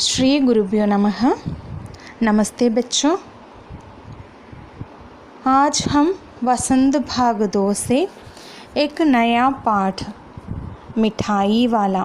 श्री गुरुभ्यो नमः। नमस्ते बच्चों। आज हम वसंत भाग 2 से एक नया पाठ मिठाई वाला,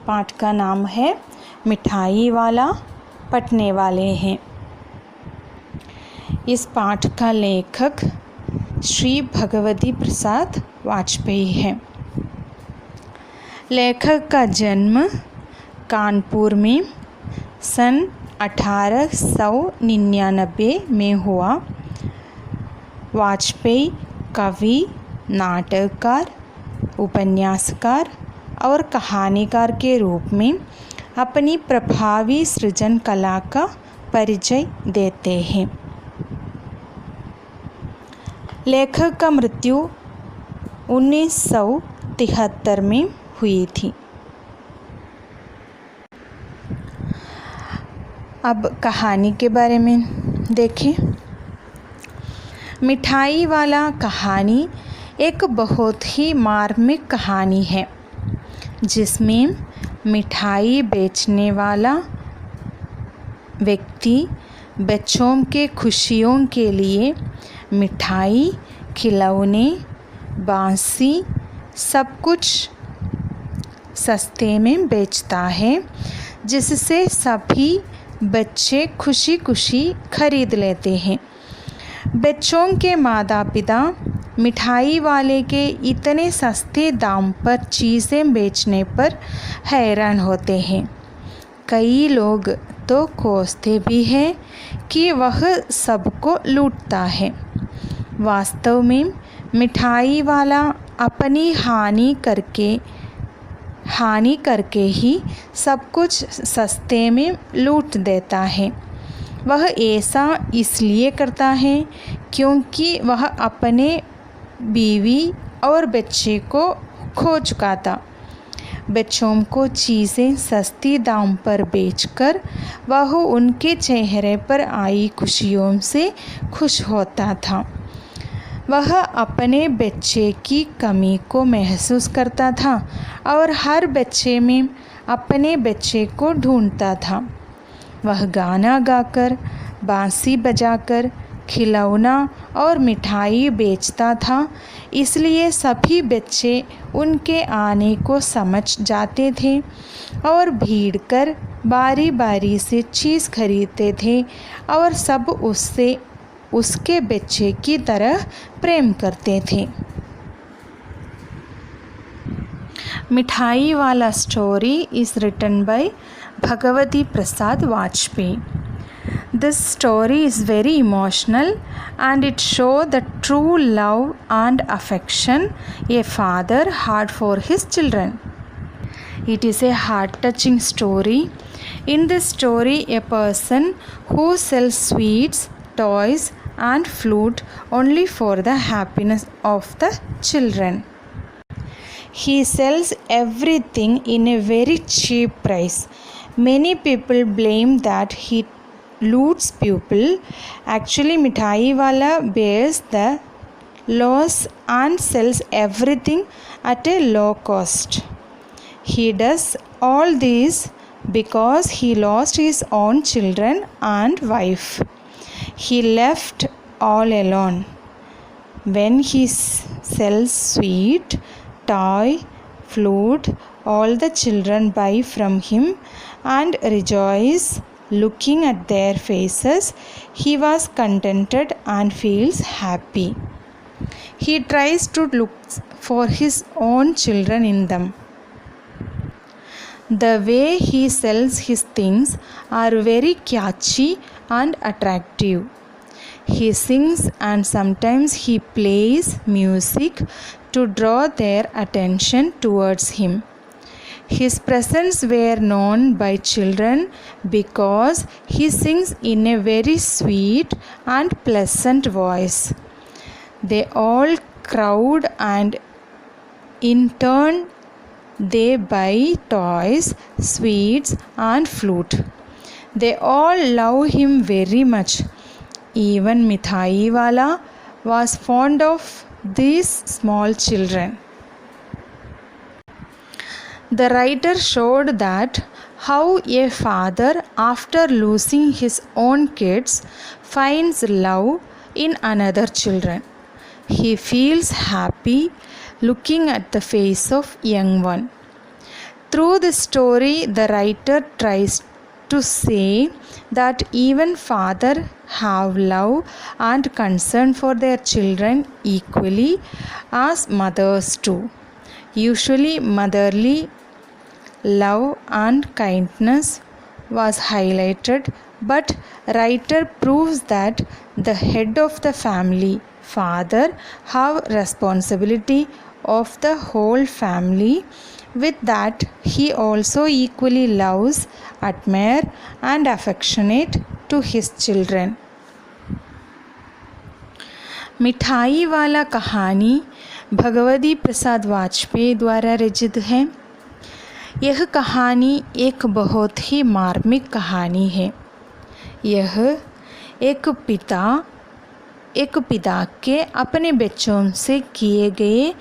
पाठ का नाम है मिठाई वाला पटने वाले हैं। इस पाठ का लेखक श्री भगवती प्रसाद वाजपेयी है। लेखक का जन्म कानपुर में सन 1899 में हुआ। वाजपेयी कवि, नाटककार, उपन्यासकार और कहानीकार के रूप में अपनी प्रभावी सृजन कला का परिचय देते हैं। लेखक का मृत्यु 1973 में हुई थी। अब कहानी के बारे में देखें। मिठाई वाला कहानी एक बहुत ही मार्मिक कहानी है, जिसमें मिठाई बेचने वाला व्यक्ति बच्चों के खुशियों के लिए मिठाई, खिलौने, बांसी सब कुछ सस्ते में बेचता है, जिससे सभी बच्चे खुशी खुशी खरीद लेते हैं। बच्चों के माता पिता मिठाई वाले के इतने सस्ते दाम पर चीज़ें बेचने पर हैरान होते हैं। कई लोग तो कोसते भी हैं कि वह सबको लूटता है। वास्तव में मिठाई वाला अपनी हानि करके ही सब कुछ सस्ते में लूट देता है। वह ऐसा इसलिए करता है क्योंकि वह अपने बीवी और बच्चे को खो चुका था। बच्चों को चीज़ें सस्ती दाम पर बेचकर वह उनके चेहरे पर आई खुशियों से खुश होता था। वह अपने बच्चे की कमी को महसूस करता था और हर बच्चे में अपने बच्चे को ढूंढता था। वह गाना गाकर, बांसी बजाकर, खिलौना और मिठाई बेचता था, इसलिए सभी बच्चे उनके आने को समझ जाते थे और भीड़ कर बारी बारी से चीज़ खरीदते थे और सब उसके बच्चे की तरह प्रेम करते थे। मिठाई वाला story is written by Bhagavati Prasad Vajpayee. This story is very emotional and it shows the true love and affection a father had for his children. It is a heart-touching story. In this story, a person who sells sweets, toys and flute only for the happiness of the children. He sells everything in a very cheap price. Many people blame that he loots people. Actually, Mithai Wala bears the loss and sells everything at a low cost. He does all this because he lost his own children and wife. He left all alone. When he sells sweet, toy, flute, all the children buy from him and rejoice. Looking at their faces, he was contented and feels happy. He tries to look for his own children in them. The way he sells his things are very catchy and attractive. He sings and sometimes he plays music to draw their attention towards him. His presents were known by children because he sings in a very sweet and pleasant voice. They all crowd and in turn they buy toys, sweets and flute. They all love him very much. Even Mithai Wala was fond of these small children. The writer showed that how a father, after losing his own kids, finds love in another children. He feels happy looking at the face of young one. Through the story, the writer tries to say that even fathers have love and concern for their children equally as mothers do. Usually, motherly love and kindness was highlighted, but writer proves that the head of the family, father, have responsibility of the whole family. With that, he also equally loves, admire and affectionate to his children. मिठाई वाला कहानी भगवती प्रसाद वाजपेयी द्वारा रचित है। यह कहानी एक बहुत ही मार्मिक कहानी है। यह एक पिता के अपने बच्चों से किए गए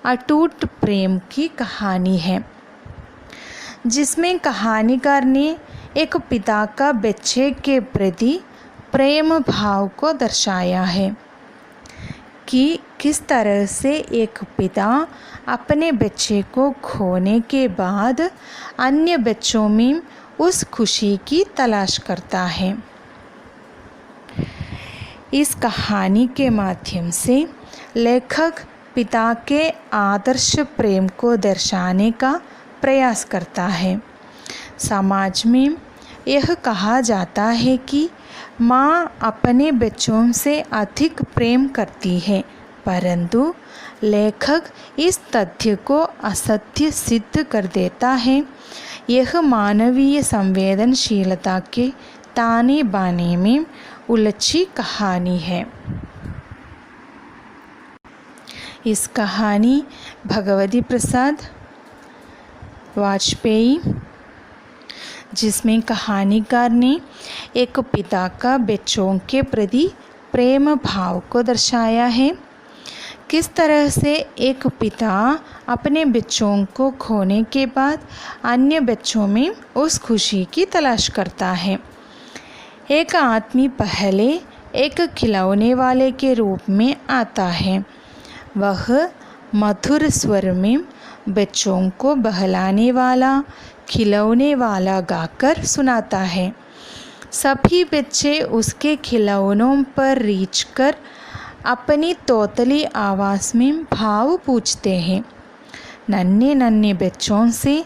अटूट प्रेम की कहानी है, जिसमें कहानीकार ने एक पिता का बच्चे के प्रति प्रेम भाव को दर्शाया है कि किस तरह से एक पिता अपने बच्चे को खोने के बाद अन्य बच्चों में उस खुशी की तलाश करता है। इस कहानी के माध्यम से लेखक पिता के आदर्श प्रेम को दर्शाने का प्रयास करता है। समाज में यह कहा जाता है कि माँ अपने बच्चों से अधिक प्रेम करती है, परंतु लेखक इस तथ्य को असत्य सिद्ध कर देता है। यह मानवीय संवेदनशीलता के ताने बाने में उलझी कहानी है। इस कहानी भगवती प्रसाद वाजपेयी, जिसमें कहानीकार ने एक पिता का बच्चों के प्रति प्रेम भाव को दर्शाया है। किस तरह से एक पिता अपने बच्चों को खोने के बाद अन्य बच्चों में उस खुशी की तलाश करता है। एक आदमी पहले एक खिलौने वाले के रूप में आता है। वह मधुर स्वर में बच्चों को बहलाने वाला, खिलौने वाला गाकर सुनाता है। सभी बच्चे उसके खिलौनों पर रीछ कर अपनी तोतली आवाज़ में भाव पूछते हैं। नन्हे नन्हे बच्चों से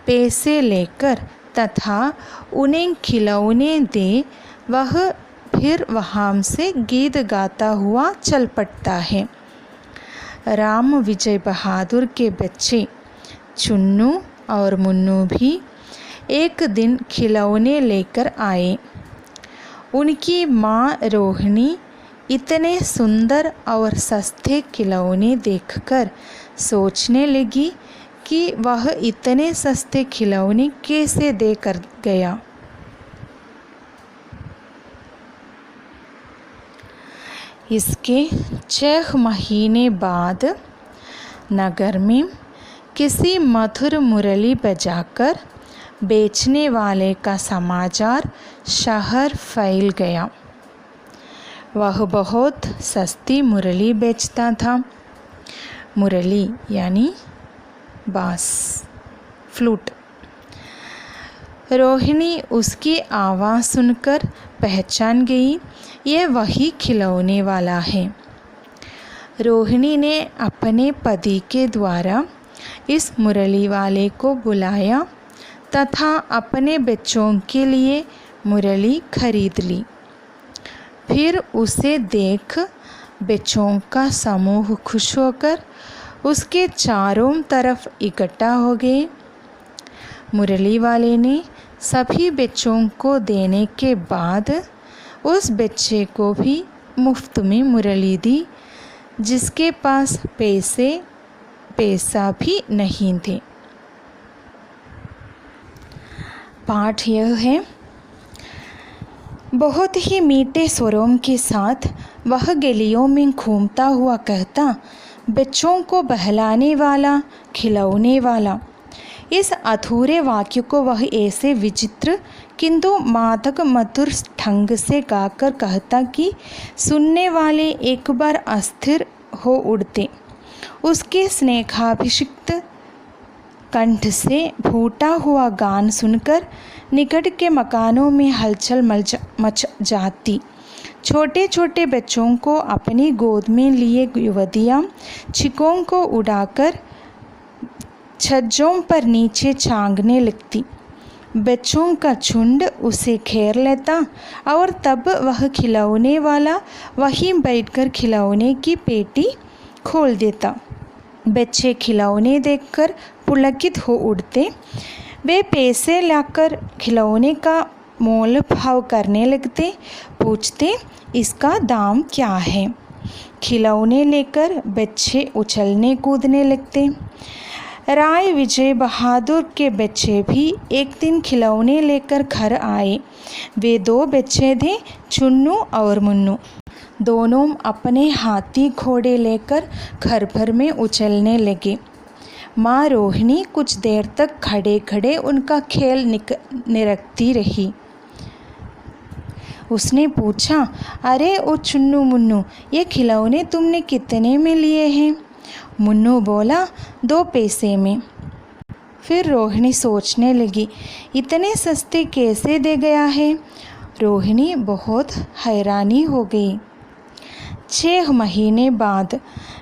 पैसे लेकर तथा उन्हें खिलौने दे वह फिर वहाँ से गीत गाता हुआ चल पड़ता है। राम विजय बहादुर के बच्चे चुन्नू और मुन्नू भी एक दिन खिलौने लेकर आए। उनकी माँ रोहिणी इतने सुंदर और सस्ते खिलौने देखकर सोचने लगी कि वह इतने सस्ते खिलौने कैसे देकर गया। इसके 6 महीने बाद नगर में किसी मधुर मुरली बजाकर बेचने वाले का समाचार शहर फैल गया। वह बहुत सस्ती मुरली बेचता था। मुरली यानी बांस, फ्लूट। रोहिणी उसकी आवाज़ सुनकर पहचान गई, ये वही खिलौने वाला है। रोहिणी ने अपने पति के द्वारा इस मुरली वाले को बुलाया तथा अपने बच्चों के लिए मुरली खरीद ली। फिर उसे देख बच्चों का समूह खुश होकर उसके चारों तरफ इकट्ठा हो गए। मुरली वाले ने सभी बच्चों को देने के बाद उस बच्चे को भी मुफ्त में मुरली दी, जिसके पास पैसा भी नहीं थे। पाठ यह है, बहुत ही मीठे स्वरों के साथ वह गलियों में घूमता हुआ कहता, बच्चों को बहलाने वाला, खिलौने वाला। इस अधूरे वाक्य को वह ऐसे विचित्र किंतु मादक मधुर ढंग से गाकर कहता कि सुनने वाले एक बार अस्थिर हो उठते। उसके स्नेहाभिषिक्त कंठ से फूटा हुआ गान सुनकर निकट के मकानों में हलचल मच जाती। छोटे छोटे बच्चों को अपनी गोद में लिए युवतियाँ छिकों को उड़ाकर छज्जों पर नीचे छांगने लगती। बच्चों का झुंड उसे घेर लेता और तब वह खिलौने वाला वहीं बैठकर खिलौने की पेटी खोल देता। बच्चे खिलौने देखकर पुलकित हो उठते। वे पैसे लाकर खिलौने का मोल भाव करने लगते। पूछते, इसका दाम क्या है? खिलौने लेकर बच्चे उछलने कूदने लगते। राय विजय बहादुर के बच्चे भी एक दिन खिलौने लेकर घर आए। वे 2 बच्चे थे, चुन्नू और मुन्नू। दोनों अपने हाथी घोड़े लेकर घर भर में उछलने लगे। माँ रोहिणी कुछ देर तक खड़े खड़े उनका खेल निरखती रही। उसने पूछा, अरे ओ चुन्नू मुन्नू, ये खिलौने तुमने कितने में लिए हैं? मुन्नू बोला, 2 पैसे में। फिर रोहिणी सोचने लगी, इतने सस्ते कैसे दे गया है? रोहिणी बहुत हैरानी हो गई। 6 महीने बाद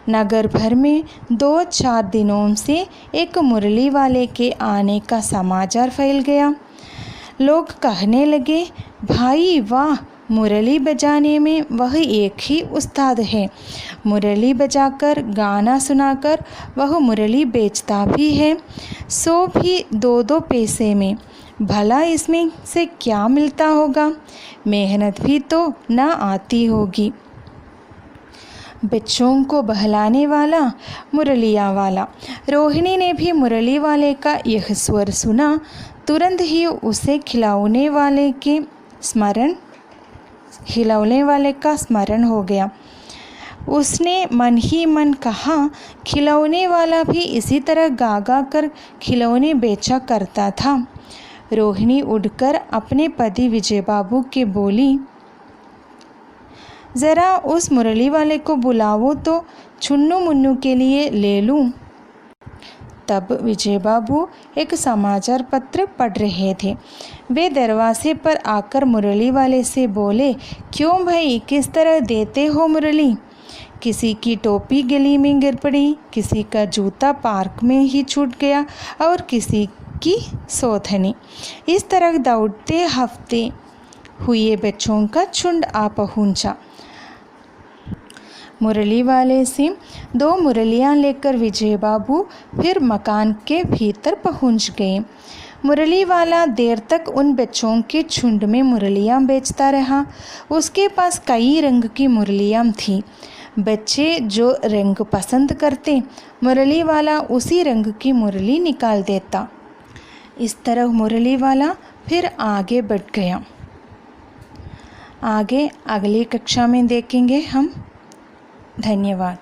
नगर भर में 2-4 दिनों से एक मुरली वाले के आने का समाचार फैल गया। लोग कहने लगे, भाई वाह, मुरली बजाने में वह एक ही उस्ताद है। मुरली बजाकर गाना सुनाकर वह मुरली बेचता भी है, सो भी 2-2 पैसे में। भला इसमें से क्या मिलता होगा? मेहनत भी तो न आती होगी। बच्चों को बहलाने वाला मुरलिया वाला। रोहिणी ने भी मुरली वाले का यह स्वर सुना। तुरंत ही उसे खिलौने वाले का स्मरण हो गया। उसने मन ही मन कहा, खिलौने वाला भी इसी तरह गा गा कर खिलौने बेचा करता था। रोहिणी उठकर अपने पति विजय बाबू के बोली, ज़रा उस मुरली वाले को बुलाओ तो चुन्नू मुन्नू के लिए ले लूँ। तब विजय बाबू एक समाचार पत्र पढ़ रहे थे। वे दरवाजे पर आकर मुरली वाले से बोले, क्यों भाई, किस तरह देते हो मुरली? किसी की टोपी गली में गिर पड़ी, किसी का जूता पार्क में ही छूट गया और किसी की सौधनी। इस तरह दौड़ते हफ्ते हुए बच्चों का झुंड आ पहुंचा। मुरली वाले से 2 मुरलियाँ लेकर विजय बाबू फिर मकान के भीतर पहुंच गए। मुरली वाला देर तक उन बच्चों के झुंड में मुरलियाँ बेचता रहा। उसके पास कई रंग की मुरलियाँ थीं। बच्चे जो रंग पसंद करते, मुरली वाला उसी रंग की मुरली निकाल देता। इस तरह मुरली वाला फिर आगे बढ़ गया। आगे अगली कक्षा में देखेंगे हम। धन्यवाद।